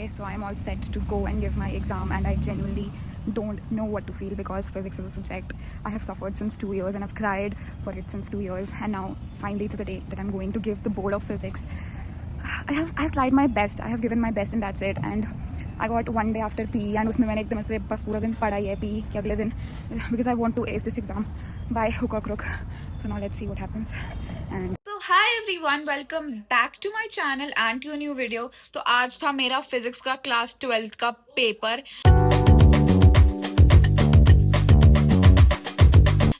so I'm all set to go and give my exam, and I genuinely don't know what to feel because physics is a subject I have suffered since 2 years and I've cried for it since 2 years, and now finally it's the day that I'm going to give the board of physics. I've tried my best, I have given my best, and that's it. And I got one day after PE and उसमें मैंने एकदम से बस पूरा दिन पढ़ा ही है PE के अगले दिन because I want to ace this exam by hook or crook. So now let's see what happens. And So hi everyone, welcome back to my channel and to a new video. तो आज था मेरा physics का class 12th का paper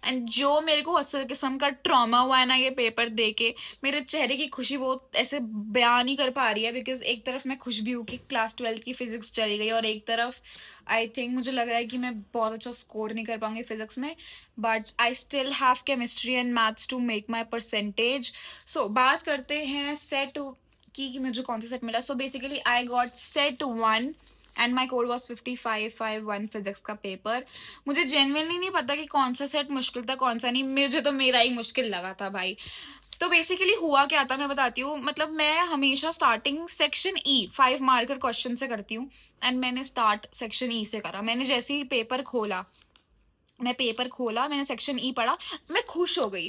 and जो मेरे को असल किस्म का ट्रॉमा हुआ है ना ये पेपर दे के, मेरे चेहरे की खुशी वो ऐसे बयान नहीं कर पा रही है बिकॉज एक तरफ मैं खुश भी हूँ कि क्लास 12th की फिजिक्स चली गई और एक तरफ आई थिंक मुझे लग रहा है कि मैं बहुत अच्छा स्कोर नहीं कर पाऊंगी फिजिक्स में, but I still have chemistry and maths to make my percentage. So बात करते हैं सेट की मुझे कौन सा सेट मिला. So basically I got set 1 and my code was 5551 physics का पेपर. मुझे जेन्युइनली नहीं पता कि कौन सा सेट मुश्किल था कौन सा नहीं, मुझे तो मेरा ही मुश्किल लगा था भाई. तो बेसिकली हुआ क्या था मैं बताती हूँ. मतलब मैं हमेशा starting section E 5 marker question से करती हूँ एंड मैंने स्टार्ट सेक्शन ई से करा. मैंने जैसे ही पेपर खोला मैंने सेक्शन ई पढ़ा, मैं खुश हो गई.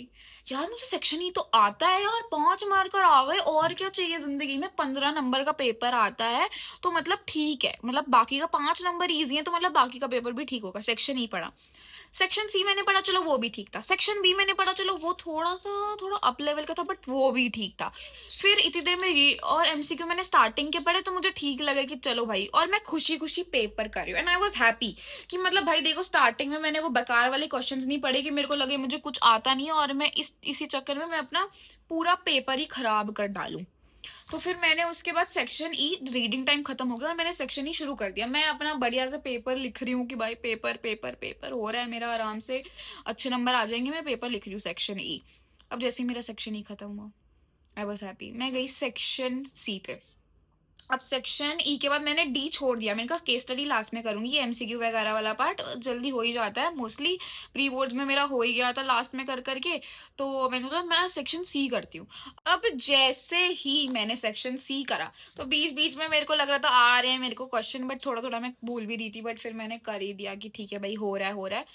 यार मुझे सेक्शन ई तो आता है यार, 5 मार्कर आ गए, और क्या चाहिए जिंदगी में. 15 नंबर का पेपर आता है तो मतलब ठीक है, मतलब बाकी का 5 नंबर इजी है तो मतलब बाकी का पेपर भी ठीक होगा. सेक्शन ई पढ़ा. सेक्शन सी मैंने पढ़ा, चलो वो भी ठीक था. सेक्शन बी मैंने पढ़ा, चलो वो थोड़ा अप लेवल का था बट वो भी ठीक था. फिर इतनी देर में और एमसीक्यू मैंने स्टार्टिंग के पढ़े तो मुझे ठीक लगा कि चलो भाई, और मैं खुशी खुशी पेपर कर रही हूँ एंड आई वाज हैप्पी कि मतलब भाई देखो स्टार्टिंग में मैंने वो बेकार वाले क्वेश्चंस नहीं पढ़े कि मेरे को लगे मुझे कुछ आता नहीं है और मैं इसी चक्कर में मैं अपना पूरा पेपर ही खराब कर डालूं. तो फिर मैंने उसके बाद सेक्शन ई रीडिंग टाइम खत्म हो गया और मैंने सेक्शन ई शुरू कर दिया. मैं अपना बढ़िया से पेपर लिख रही हूँ कि भाई पेपर हो रहा है मेरा, आराम से अच्छे नंबर आ जाएंगे. मैं पेपर लिख रही हूँ सेक्शन ई. अब जैसे ही मेरा सेक्शन ई खत्म हुआ आई वॉज हैप्पी. मैं गई सेक्शन सी पे. अब सेक्शन ई के बाद मैंने डी छोड़ दिया. मैंने कहा केस स्टडी लास्ट में करूंगी, ये एमसीक्यू वगैरह वाला पार्ट जल्दी हो ही जाता है, मोस्टली प्री बोर्ड्स में मेरा हो ही गया था लास्ट में कर करके. तो मैंने सोचा मैं सेक्शन सी करती हूँ. अब जैसे ही मैंने सेक्शन सी करा तो बीच बीच में मेरे को लग रहा था आ रहे हैं मेरे को क्वेश्चन, बट थोड़ा थोड़ा मैं भूल भी रही थी, बट फिर मैंने कर ही दिया कि ठीक है भाई हो रहा है.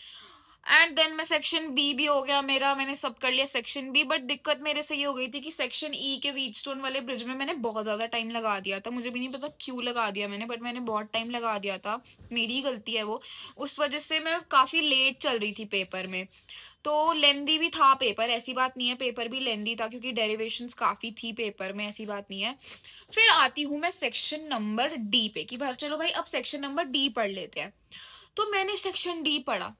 एंड देन मैं सेक्शन बी भी हो गया मेरा, मैंने सब कर लिया सेक्शन बी. बट दिक्कत मेरे से ये हो गई थी कि सेक्शन ई के व्हीटस्टोन वाले ब्रिज में मैंने बहुत ज्यादा टाइम लगा दिया था. मुझे भी नहीं पता क्यों लगा दिया मैंने, बट मैंने बहुत टाइम लगा दिया था, मेरी गलती है वो. उस वजह से मैं काफी लेट चल रही थी पेपर में. तो लेंदी भी था पेपर, ऐसी बात नहीं है, पेपर भी लेंदी था क्योंकि डेरिवेशंस काफी थी पेपर में, ऐसी बात नहीं है. फिर आती हूँ मैं सेक्शन नंबर डी पे कि भाई चलो भाई अब सेक्शन नंबर डी पढ़ लेते हैं. तो मैंने सेक्शन डी पढ़ा.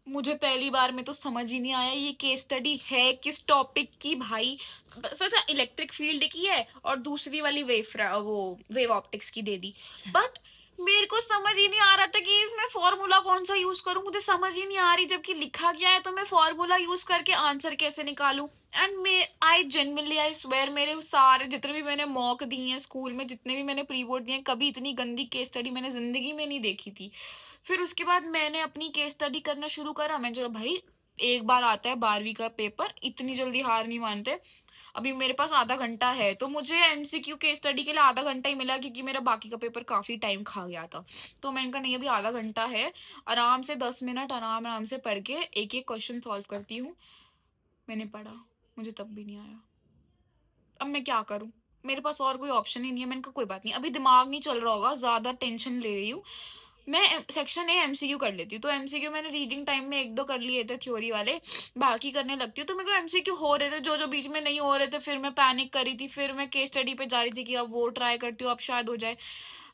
मुझे पहली बार में तो समझ ही नहीं आया ये केस स्टडी है किस टॉपिक की भाई. सोचा इलेक्ट्रिक फील्ड की है और दूसरी वाली वेव ऑप्टिक्स की दे दी, बट मेरे को समझ ही नहीं आ रहा था कि इसमें फॉर्मूला कौन सा यूज करूं. मुझे समझ ही नहीं आ रही, जबकि लिखा गया है तो मैं फॉर्मूला यूज करके आंसर कैसे निकालूं. एंड आई स्वेयर मेरे सारे जितने भी मैंने मॉक दिए हैं स्कूल में, जितने भी मैंने प्री बोर्ड दिए, कभी इतनी गंदी केस स्टडी मैंने जिंदगी में नहीं देखी थी. फिर उसके बाद मैंने अपनी केस स्टडी करना शुरू करा. मैं चलो भाई एक बार आता है 12वीं का पेपर, इतनी जल्दी हार नहीं मानते. अभी मेरे पास आधा घंटा है तो मुझे एमसीक्यू केस स्टडी के लिए आधा घंटा ही मिला क्योंकि मेरा बाकी का पेपर काफी टाइम खा गया था. तो मैंने कहा नहीं अभी आधा घंटा है, आराम से 10 मिनट आराम से पढ़ के एक एक क्वेश्चन सॉल्व करती हूँ. मैंने पढ़ा, मुझे तब भी नहीं आया. अब मैं क्या करूं, मेरे पास और कोई ऑप्शन ही नहीं है. मैंने कहा कोई बात नहीं, अभी दिमाग नहीं चल रहा होगा, ज्यादा टेंशन ले रही हूँ, मैं सेक्शन ए एमसीक्यू कर लेती हूँ. तो एमसीक्यू मैंने रीडिंग टाइम में 1-2 कर लिए थे थ्योरी वाले, बाकी करने लगती हूँ. तो मेरे को एमसीक्यू हो रहे थे, जो बीच में नहीं हो रहे थे फिर मैं पैनिक करी थी. फिर मैं केस स्टडी पे जा रही थी कि अब वो ट्राई करती हूँ, अब शायद हो जाए.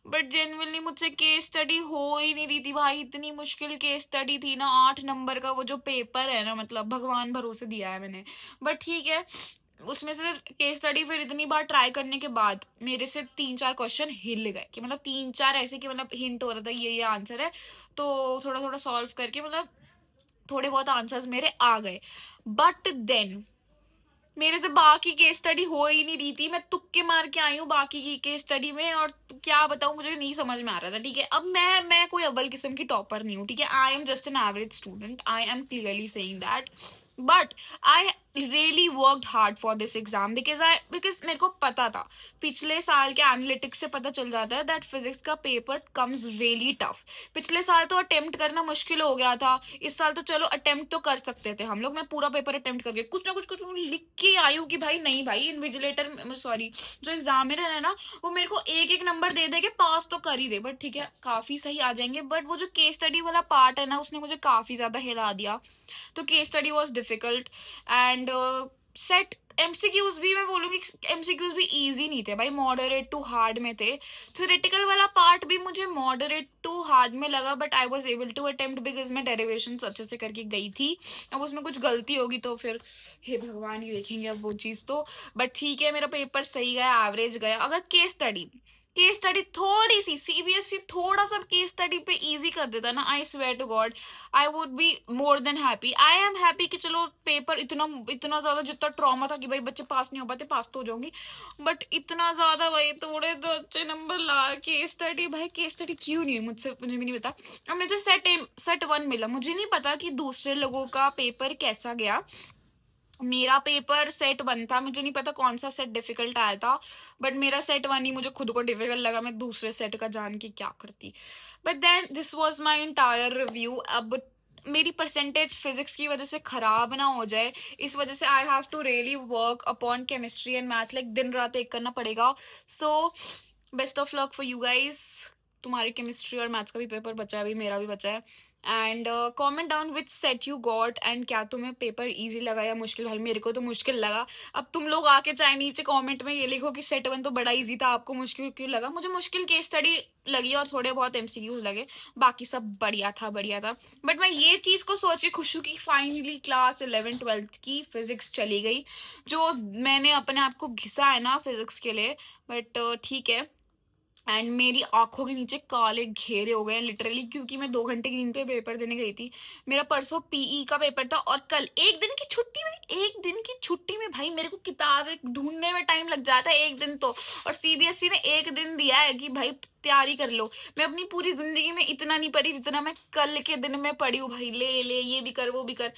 बट जेन्युइनली मुझसे केस स्टडी हो ही नहीं रही थी भाई. इतनी मुश्किल केस स्टडी थी ना, 8 नंबर का वो जो पेपर है ना, मतलब भगवान भरोसे दिया है मैंने. बट ठीक है, उसमें से केस स्टडी फिर इतनी बार ट्राई करने के बाद मेरे से 3-4 क्वेश्चन हिल गए कि मतलब 3-4 ऐसे कि मतलब हिंट हो रहा था ये आंसर है. तो थोड़ा थोड़ा सॉल्व करके मतलब थोड़े बहुत आंसर्स मेरे आ गए. बट देन मेरे से बाकी केस स्टडी हो ही नहीं रही थी. मैं तुक्के मार के आई हूँ बाकी की केस स्टडी में, और क्या बताऊँ मुझे नहीं समझ में आ रहा था. ठीक है, अब मैं कोई अव्वल किस्म की टॉपर नहीं हूँ. ठीक है, I am just an average student, I am clearly saying that. But I really worked hard for this exam because मेरे को पता था, पिछले साल के एनालिटिक्स से पता चल जाता है that physics का पेपर comes really tough. पिछले साल तो अटेम्प्ट करना मुश्किल हो गया था, इस साल तो चलो अटेम्प्ट तो कर सकते थे हम लोग. मैं पूरा पेपर अटेम्प्ट करके कुछ ना कुछ लिख के आई हूँ कि भाई नहीं भाई, इन्विजिलेटर सॉरी जो एग्जामिनर है ना, वो मेरे को एक एक नंबर दे दे के पास तो कर ही दे, बट ठीक है काफी सही आ जाएंगे. बट वो जो केस स्टडी वाला पार्ट है ना, उसने मुझे काफी ज्यादा हिला दिया. तो case study was difficult and set MCQs भी मैं बोलूंगी, एमसीक्यूज भी इजी नहीं थे भाई, मॉडरेट टू हार्ड में थे. थ्योरेटिकल वाला पार्ट भी मुझे मॉडरेट टू हार्ड में लगा, but I was able to attempt because मैं डेरिवेशन अच्छे से करके गई थी. अब उसमें कुछ गलती होगी तो फिर हे भगवान ही देखेंगे अब वो चीज़ तो. बट ठीक है, मेरा पेपर सही गया, एवरेज गया. अगर केस स्टडी थोड़ी सी सीबीएसई थोड़ा सा केस स्टडी पे इजी कर देता ना, I swear to God I would be more than happy. I am happy कि चलो पेपर इतना इतना ज्यादा, जितना ट्रॉमा था कि भाई बच्चे पास नहीं हो पाते, पास तो हो जाऊंगी, बट इतना ज्यादा भाई थोड़े तो अच्छे नंबर ला. केस स्टडी भाई, केस स्टडी क्यों नहीं हुई मुझसे, मुझे भी नहीं पता. अब मुझे सेट 1 मिला, मुझे नहीं पता कि दूसरे लोगों का पेपर कैसा गया. मेरा पेपर सेट 1 था, मुझे नहीं पता कौन सा सेट डिफिकल्ट आया था, बट मेरा सेट 1 ही मुझे खुद को डिफिकल्ट लगा. मैं दूसरे सेट का जान के क्या करती. But then this was my entire review. अब मेरी परसेंटेज फिजिक्स की वजह से खराब ना हो जाए, इस वजह से I have to really work upon chemistry and maths, like दिन रात एक करना पड़ेगा. So best of luck for you guys. तुम्हारी केमिस्ट्री और मैथ्स का भी पेपर बचा है, अभी मेरा भी बचा है. And comment down which set you got and क्या तुम्हें पेपर इजी लगा या मुश्किल. भाई मेरे को तो मुश्किल लगा. अब तुम लोग आके चाहे नीचे कमेंट में ये लिखो कि सेट 1 तो बड़ा इजी था, आपको मुश्किल क्यों लगा. मुझे मुश्किल केस स्टडी लगी और थोड़े बहुत एमसीक्यूज लगे, बाकी सब बढ़िया था बढ़िया था. बट मैं ये चीज को सोच के खुश हूँ कि फाइनली क्लास 11th-12th की फिजिक्स चली गई, जो मैंने अपने आप को घिसा है ना फिजिक्स के लिए. बट ठीक है. एंड मेरी आंखों के नीचे काले घेरे हो गए हैं लिटरली, क्योंकि मैं 2 घंटे की नींद पे पेपर देने गई थी. मेरा परसों पीई का पेपर था और कल एक दिन की छुट्टी में, एक दिन की छुट्टी में भाई मेरे को किताबें ढूंढने में टाइम लग जाता है एक दिन तो. और सीबीएसई ने एक दिन दिया है कि भाई तैयारी कर लो. मैं अपनी पूरी जिंदगी में इतना नहीं पढ़ी जितना मैं कल के दिन में पढ़ी हूँ भाई. ले ले ये भी कर वो भी कर.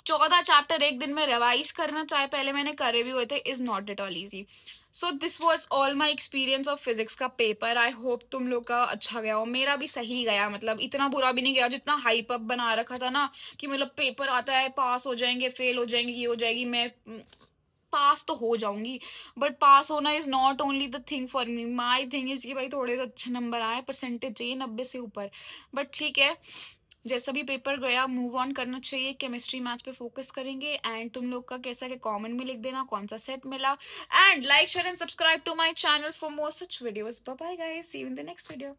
14 चैप्टर एक दिन में रिवाइज करना, चाहे पहले मैंने करे भी हुए थे, is not at all easy. So this was all my experience of physics का पेपर. आई होप तुम लोग का अच्छा गया हो. मेरा भी सही गया, मतलब इतना बुरा भी नहीं गया जितना हाइप अप बना रखा था ना, कि मतलब पेपर आता है पास हो जाएंगे, फेल हो जाएंगे, ये हो जाएगी. मैं पास तो हो जाऊंगी, बट पास होना is not only the thing for me. My thing is कि भाई थोड़े तो अच्छे नंबर आए, परसेंटेज चाहिए 90 से ऊपर. बट ठीक है, जैसा भी पेपर गया मूव ऑन करना चाहिए. केमिस्ट्री मैथ्स पे फोकस करेंगे. एंड तुम लोग का कैसा क्या कमेंट में लिख देना कौन सा सेट मिला. And like share and subscribe to my channel for more such videos. Bye bye guys, see you in the next video.